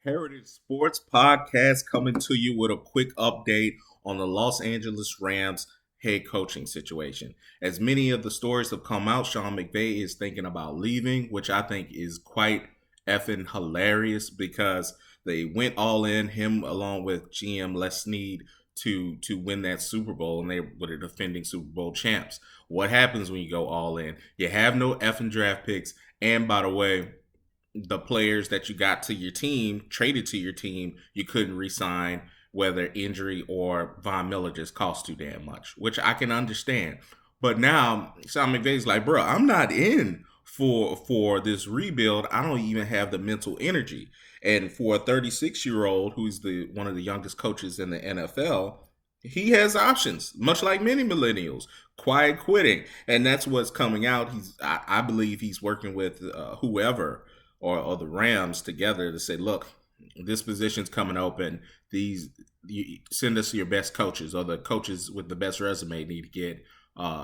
Heritage Sports Podcast coming to you with a quick update on the Los Angeles Rams head coaching situation. As many of the stories have come out, Sean McVay is thinking about leaving, which I think is quite effing hilarious because they went all in, him along with GM Les Snead, to win that Super Bowl, and they were the defending Super Bowl champs. What happens when you go all in? You have no effing draft picks, and by the way, the players that you got to your team, traded to your team, you couldn't re-sign, whether injury or Von Miller just cost too damn much, which I can understand. But now Sean McVay's like, bro, I'm not in for this rebuild. I don't even have the mental energy. And for a 36-year-old who's the one of the youngest coaches in the NFL, he has options, much like many millennials, quiet quitting, and that's what's coming out. I believe he's working with whoever or the Rams together to say, look, this position's coming open. Send us your best coaches, or the coaches with the best resume need to get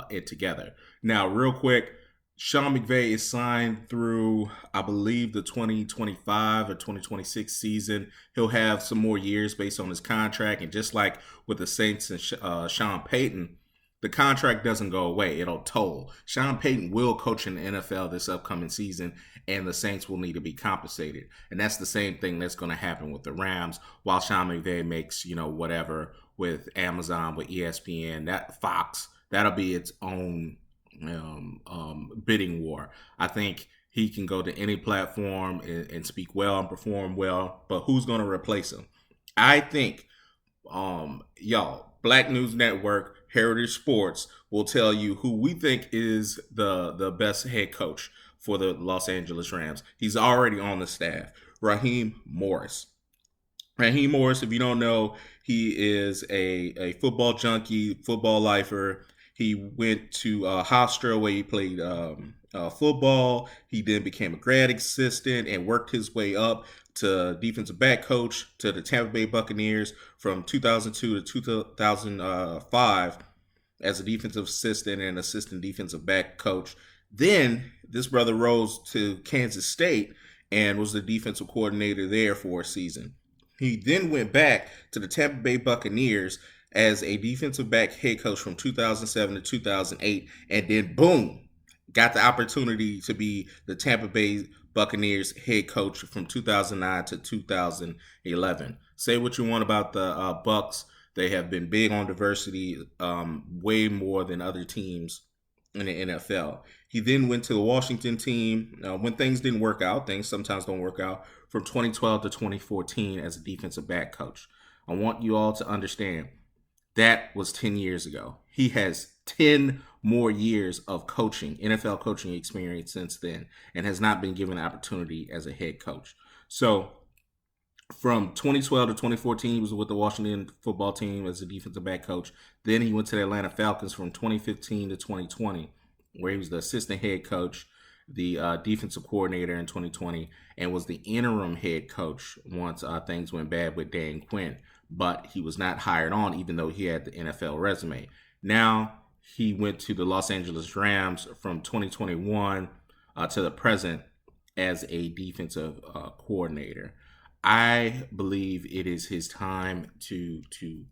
it together. Now, real quick, Sean McVay is signed through, I believe, the 2025 or 2026 season. He'll have some more years based on his contract. And just like with the Saints and Sean Payton, the contract doesn't go away. It'll toll. Sean Payton will coach in the NFL this upcoming season, and the Saints will need to be compensated. And that's the same thing that's going to happen with the Rams while Sean McVay makes, whatever with Amazon, with ESPN, that Fox, that'll be its own bidding war. I think he can go to any platform and speak well and perform well, but who's going to replace him? I think, Black News Network, Heritage Sports will tell you who we think is the best head coach for the Los Angeles Rams. He's already on the staff. Raheem Morris. Raheem Morris, if you don't know, he is a football junkie, football lifer. He went to Hofstra where he played football. He then became a grad assistant and worked his way up to defensive back coach to the Tampa Bay Buccaneers from 2002 to 2005 as a defensive assistant and assistant defensive back coach. Then this brother rose to Kansas State and was the defensive coordinator there for a season. He then went back to the Tampa Bay Buccaneers as a defensive back head coach from 2007 to 2008, and then boom, got the opportunity to be the Tampa Bay Buccaneers head coach from 2009 to 2011. Say what you want about the Bucs. They have been big on diversity, way more than other teams in the NFL. He then went to the Washington team when things didn't work out. Things sometimes don't work out. From 2012 to 2014 as a defensive back coach. I want you all to understand that was 10 years ago. He has 10 more years of coaching, NFL coaching experience since then, and has not been given an opportunity as a head coach. So from 2012 to 2014, he was with the Washington football team as a defensive back coach. Then he went to the Atlanta Falcons from 2015 to 2020, where he was the assistant head coach, the defensive coordinator in 2020, and was the interim head coach once things went bad with Dan Quinn. But he was not hired on, even though he had the NFL resume. Now he went to the Los Angeles Rams from 2021 to the present as a defensive coordinator. I believe it is his time to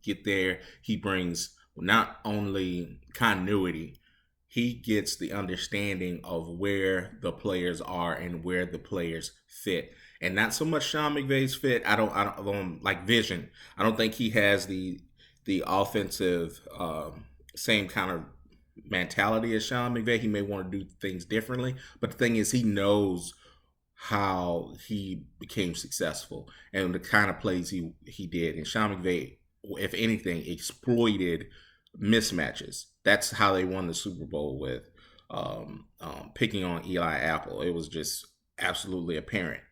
get there. He brings not only continuity, he gets the understanding of where the players are and where the players fit. And not so much Sean McVay's fit. I don't like vision. I don't think he has the offensive same kind of mentality as Sean McVay. He may want to do things differently, but the thing is, he knows how he became successful and the kind of plays he did. And Sean McVay, if anything, exploited mismatches. That's how they won the Super Bowl with picking on Eli Apple. It was just absolutely apparent.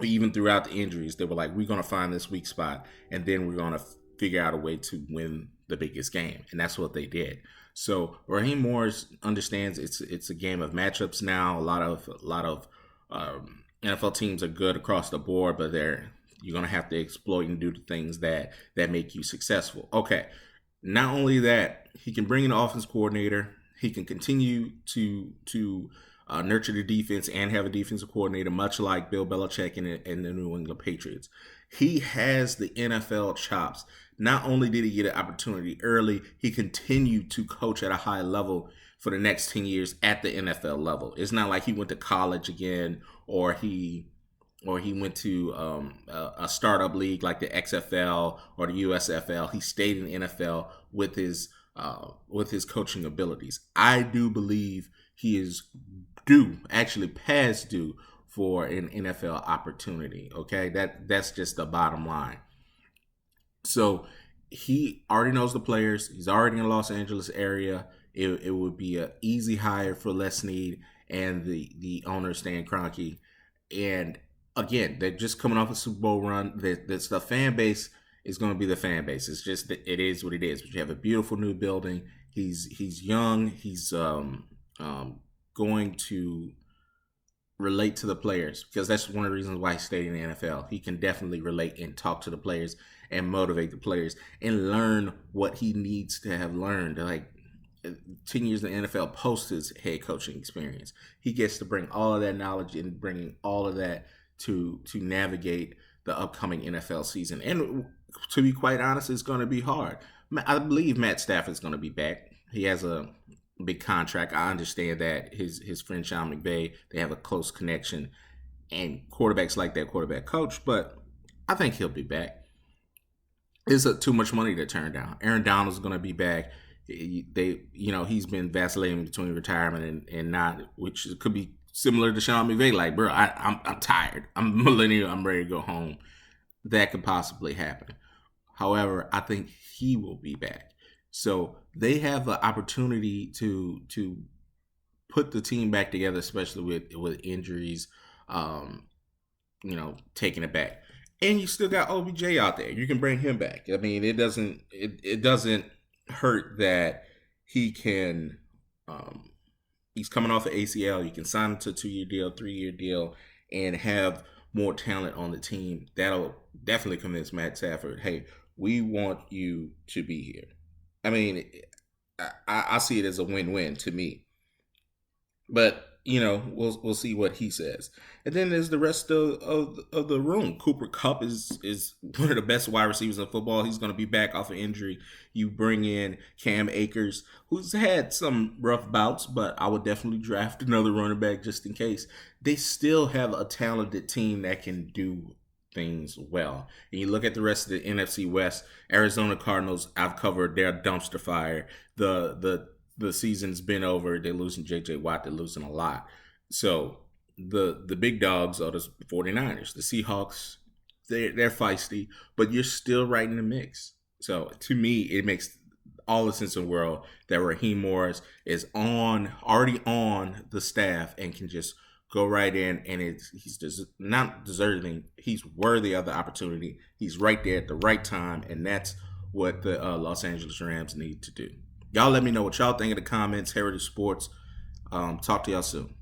Even throughout the injuries, they were like, we're going to find this weak spot, and then we're going to figure out a way to win the biggest game. And that's what they did. So Raheem Morris understands it's a game of matchups now. A lot of NFL teams are good across the board, but you're going to have to exploit and do the things that make you successful. Okay. Not only that, he can bring in an offense coordinator. He can continue to nurture the defense and have a defensive coordinator, much like Bill Belichick and the New England Patriots. He has the NFL chops. Not only did he get an opportunity early, he continued to coach at a high level for the next 10 years at the NFL level. It's not like he went to college again or he went to a startup league like the XFL or the USFL. He stayed in the NFL with his coaching abilities. I do believe he is past due for an NFL opportunity. Okay, that's just the bottom line. So he already knows the players. He's already in the Los Angeles area. It would be an easy hire for Les Snead and the owner Stan Kroenke. And again, they're just coming off a Super Bowl run. The fan base is going to be the fan base. It's just that it is what it is. But you have a beautiful new building. He's young. He's going to relate to the players because that's one of the reasons why he stayed in the NFL. He can definitely relate and talk to the players and motivate the players and learn what he needs to have learned. Like 10 years in the NFL post his head coaching experience, he gets to bring all of that knowledge and bringing all of that to navigate the upcoming NFL season. And to be quite honest, it's going to be hard. I believe Matt Stafford's going to be back. He has a big contract. I understand that his friend Sean McVay, they have a close connection, and quarterbacks like that quarterback coach. But I think he'll be back. It's too much money to turn down. Aaron Donald's going to be back. He's been vacillating between retirement and not, which could be similar to Sean McVay. Like, bro, I'm tired. I'm a millennial. I'm ready to go home. That could possibly happen. However, I think he will be back. So they have the opportunity to put the team back together, especially with injuries, taking it back. And you still got OBJ out there. You can bring him back. I mean, it doesn't hurt that he can. He's coming off of ACL. You can sign him to a 2-year deal, 3-year deal, and have more talent on the team. That'll definitely convince Matt Stafford, hey, we want you to be here. I mean, I see it as a win-win to me. But, we'll see what he says. And then there's the rest of the room. Cooper Kupp is one of the best wide receivers in football. He's going to be back off of injury. You bring in Cam Akers, who's had some rough bouts, but I would definitely draft another running back just in case. They still have a talented team that can do things well. And you look at the rest of the NFC West, Arizona Cardinals, I've covered their dumpster fire. The season's been over. They're losing J.J. Watt. They're losing a lot. So the big dogs are the 49ers. The Seahawks, they're feisty, but you're still right in the mix. So to me, it makes all the sense in the world that Raheem Morris is already on the staff and can just go right in, and he's just not deserving. He's worthy of the opportunity. He's right there at the right time, and that's what the Los Angeles Rams need to do. Y'all let me know what y'all think in the comments. Heritage Sports. Talk to y'all soon.